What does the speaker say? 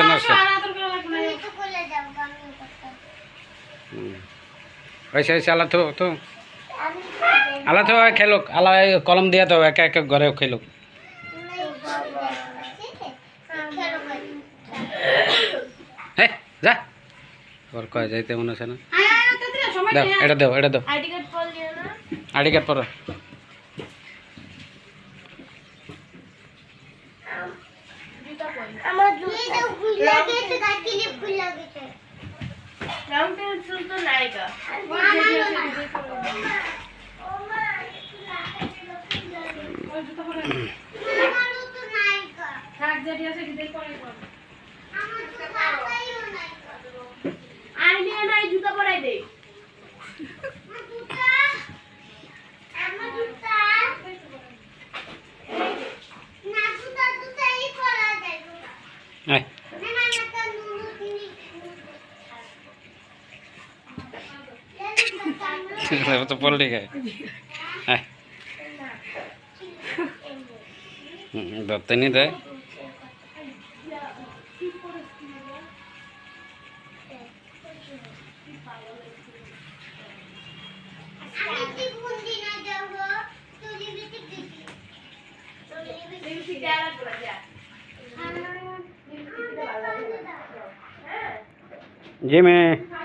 না সে ওইসে আলা তো খেলুক আলা কলম দিয়া তো এক এক ঘরে খেলুক হ্যাঁ যা ওর কয় যাইতে মনে আছে না দাও এটা দাও আইডি কার্ড পর আমার জুতা খুলে গেছে কাকিলে খুলে গেছে রাউন্ড পেন্সিল তো নাইগা আমারও তো নাইগা থাক যেটি আছে সেটাই পরে করব আমার তো পাতাইও নাইগা আইনে নাই জুতা পরাই দে আমার জুতা না জুতা এই পরা দেয় হ্যাঁ तो बोल रही है दत्त नहीं दे जी मैं